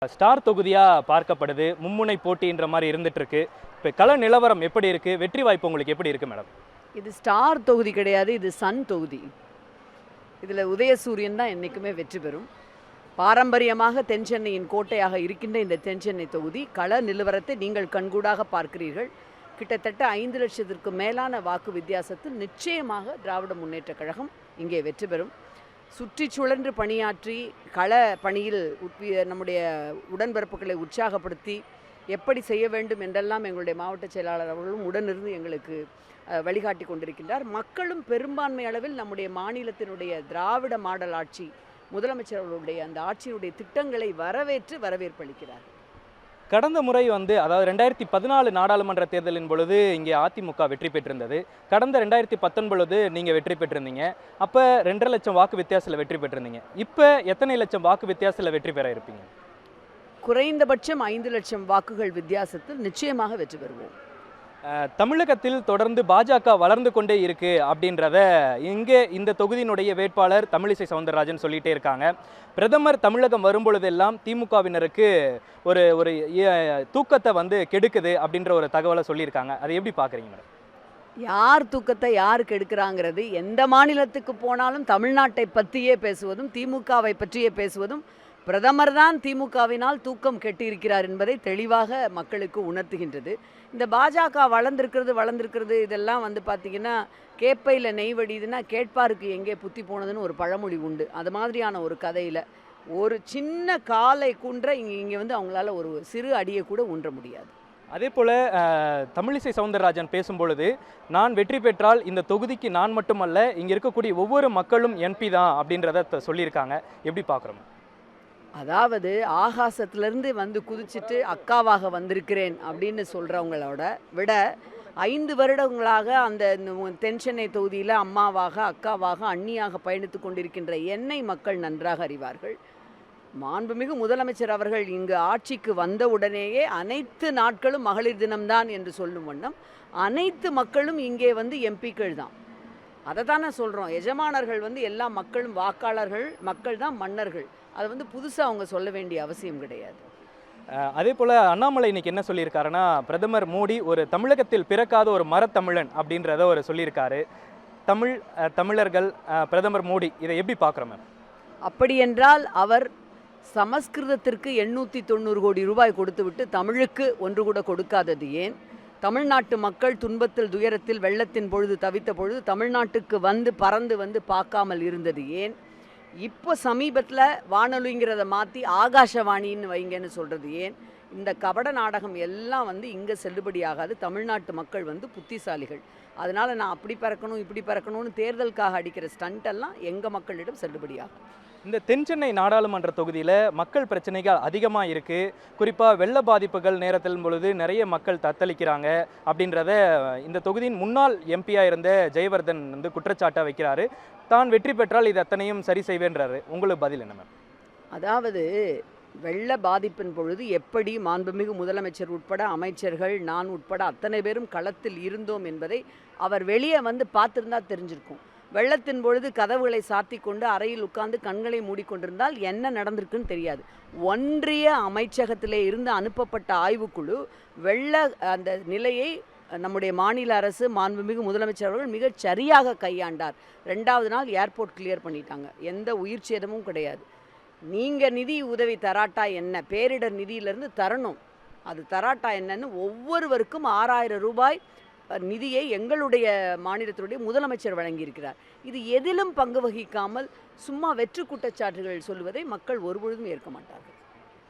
Star தொகுதியா பார்க்கப்படுது. மும்முனை போட்டின்ற மாதிரி இருந்துட்டு இருக்கு. இப்போ கள நிலவரம் எப்படி இருக்கு? வெற்றி வாய்ப்பு உங்களுக்கு எப்படி இருக்கு மேடம்? இது ஸ்டார் தொகுதி கிடையாது, இது சன் தொகுதி. இதில் உதயசூரியன் தான் என்றைக்குமே வெற்றி பெறும். பாரம்பரியமாக தென்சென்னையின் கோட்டையாக இருக்கின்ற இந்த தென்சென்னை தொகுதி கள நிலவரத்தை நீங்கள் கண்கூடாக பார்க்கிறீர்கள். கிட்டத்தட்ட 5 லட்சத்திற்கு மேலான வாக்கு வித்தியாசத்தில் நிச்சயமாக திராவிட முன்னேற்றக் கழகம் இங்கே வெற்றி பெறும். சுற்றி சுழன்று பணியாற்றி கள பணியில் நம்முடைய உடன்பிறப்புகளை உற்சாகப்படுத்தி எப்படி செய்ய வேண்டும் என்றெல்லாம் எங்களுடைய மாவட்ட செயலாளர் அவர்களும் உடனிருந்து எங்களுக்கு வழிகாட்டி கொண்டிருக்கின்றார். மக்களும் பெரும்பான்மை அளவில் நம்முடைய மாநிலத்தினுடைய திராவிட மாடல் ஆட்சி, முதலமைச்சர் அவர்களுடைய அந்த ஆட்சியினுடைய திட்டங்களை வரவேற்பளிக்கிறார். கடந்த முறை அதாவது 2014 நாடாளுமன்ற தேர்தலின் பொழுது இங்கே அதிமுக வெற்றி பெற்றிருந்தது. கடந்த 2019 நீங்கள் வெற்றி பெற்றிருந்தீங்க. அப்போ 2.5 லட்சம் வாக்கு வித்தியாசத்தில் வெற்றி பெற்றிருந்தீங்க. இப்போ எத்தனை லட்சம் வாக்கு வித்தியாசத்தில் வெற்றி பெற இருப்பீங்க? குறைந்தபட்சம் 5 லட்சம் வாக்குகள் வித்தியாசத்தில் நிச்சயமாக வெற்றி பெறுவோம். தமிழகத்தில் தொடர்ந்து பாஜக வளர்ந்து கொண்டே இருக்கு அப்படின்றத இங்கே இந்த தொகுதியினுடைய வேட்பாளர் தமிழிசை சவுந்தரராஜன் சொல்லிட்டே இருக்காங்க. பிரதமர் தமிழகம் வரும்பொழுதெல்லாம் திமுகவினருக்கு ஒரு ஒரு தூக்கத்தை கெடுக்குது அப்படின்ற ஒரு தகவலை சொல்லியிருக்காங்க. அதை எப்படி பார்க்குறீங்க மேடம்? யார் தூக்கத்தை யார் கெடுக்கிறாங்கிறது, எந்த மாநிலத்துக்கு போனாலும் தமிழ்நாட்டை பற்றியே பேசுவதும் திமுகவை பற்றியே பேசுவதும் பிரதமர் தான் திமுகவினால் தூக்கம் கெட்டியிருக்கிறார் என்பதை தெளிவாக மக்களுக்கு உணர்த்துகின்றது. இந்த பாஜக வளர்ந்துருக்கிறது இதெல்லாம் பார்த்திங்கன்னா கேப்பையில் நெய் வடிதுன்னா கேட்பாருக்கு எங்கே புத்தி போனதுன்னு ஒரு பழமொழி உண்டு. அது மாதிரியான ஒரு கதையில் ஒரு சின்ன காலை குன்ற இங்கே அவங்களால ஒரு சிறு அடியை கூட ஊன்ற முடியாது. அதே போல் தமிழிசை சவுந்தரராஜன் பேசும்பொழுது, நான் வெற்றி பெற்றால் இந்த தொகுதிக்கு நான் மட்டுமல்ல இங்கே இருக்கக்கூடிய ஒவ்வொரு மக்களும் என்பி தான் அப்படின்றத சொல்லியிருக்காங்க. எப்படி பார்க்குறோம்? அதாவது ஆகாசத்திலேருந்து குதிச்சுட்டு அக்காவாக வந்திருக்கிறேன் அப்படின்னு சொல்கிறவங்களோட விட 5 வருடங்களாக அந்த தென்சென்னை தொகுதியில் அம்மாவாக, அக்காவாக, அண்ணியாக பயணித்து கொண்டிருக்கின்ற என்னை மக்கள் நன்றாக அறிவார்கள். மாண்புமிகு முதலமைச்சர் அவர்கள் இங்கு ஆட்சிக்கு வந்த உடனேயே அனைத்து நாட்களும் மகளிர் தினம்தான் என்று சொல்லும் வண்ணம் அனைத்து மக்களும் இங்கே எம்பிக்கள் தான். அதை தானே சொல்கிறோம். எஜமானர்கள் எல்லா மக்களும் வாக்காளர்கள், மக்கள் தான் மன்னர்கள். அது புதுசாக அவங்க சொல்ல வேண்டிய அவசியம் கிடையாது. அதே போல் அண்ணாமலை இன்னைக்கு என்ன சொல்லியிருக்காருன்னா, பிரதமர் மோடி ஒரு தமிழகத்தில் பிறக்காத ஒரு மரத்தமிழன் அப்படின்றத ஒரு சொல்லியிருக்காரு. தமிழர்கள் பிரதமர் மோடி இதை எப்படி பார்க்குறோம் மேம்? அப்படி என்றால் அவர் சமஸ்கிருதத்திற்கு 890 கோடி ரூபாய் கொடுத்துவிட்டு தமிழுக்கு ஒன்று கூட கொடுக்காதது ஏன்? தமிழ்நாட்டு மக்கள் துன்பத்தில் துயரத்தில் வெள்ளத்தின் பொழுது தவித்த பொழுது தமிழ்நாட்டுக்கு பறந்து பார்க்காமல் இருந்தது ஏன்? இப்போ சமீபத்தில் வானொலிங்கிறத மாற்றி ஆகாஷவாணின்னு வைங்கன்னு சொல்கிறது ஏன்? இந்த கபட நாடகம் எல்லாம் இங்கே செல்லுபடியாகாது. தமிழ்நாட்டு மக்கள் புத்திசாலிகள். அதனால் நான் அப்படி பறக்கணும் இப்படி பறக்கணும்னு தேர்தலுக்காக அடிக்கிற ஸ்டண்டெல்லாம் எங்கள் மக்களிடம் செல்லுபடியாகும். இந்த தென்சென்னை நாடாளுமன்ற தொகுதியில் மக்கள் பிரச்சனைகள் அதிகமாக இருக்குது. குறிப்பாக வெள்ள பாதிப்புகள் நேரத்தில் பொழுது நிறைய மக்கள் தத்தளிக்கிறாங்க அப்படின்றத இந்த தொகுதியின் முன்னாள் எம்பியாக இருந்த ஜெயவர்தன் குற்றச்சாட்டாக வைக்கிறாரு. தான் வெற்றி பெற்றால் இது அத்தனையும் சரி செய்வேன்றாரு. உங்களுக்கு பதில் என்ன மேம்? அதாவது வெள்ள பாதிப்பின் பொழுது எப்படி மாண்புமிகு முதலமைச்சர் உட்பட அமைச்சர்கள், நான் உட்பட அத்தனை பேரும் களத்தில் இருந்தோம் என்பதை அவர் வெளியே பார்த்துருந்தா தெரிஞ்சிருக்கும். வெள்ளத்தின் பொழுது கதவுகளை சாத்தி கொண்டு அறையில் உட்கார்ந்து கண்களை மூடிக்கொண்டிருந்தால் என்ன நடந்திருக்குன்னு தெரியாது. ஒன்றிய அமைச்சகத்திலே இருந்து அனுப்பப்பட்ட ஆய்வுக்குழு வெள்ள அந்த நிலையை நம்முடைய மாநில அரசு, மாண்புமிகு முதலமைச்சர் அவர்கள் மிகச் சரியாக கையாண்டார். 2வது நாள் ஏர்போர்ட் கிளியர் பண்ணிட்டாங்க. எந்த உயிர் சேதமும் கிடையாது. நீங்கள் நிதி உதவி தராட்டா என்ன, பேரிடர் நிதியிலிருந்து தரணும். அது தராட்டா என்னன்னு ஒவ்வொருவருக்கும் 6000 ரூபாய் நிதியை எங்களுடைய மாநிலத்தினுடைய முதலமைச்சர் வழங்கியிருக்கிறார். இது எதிலும் பங்கு வகிக்காமல் சும்மா வெற்று குற்றச்சாட்டுகள் சொல்வதை மக்கள் ஒருபொழுதும் ஏற்க மாட்டார்கள்.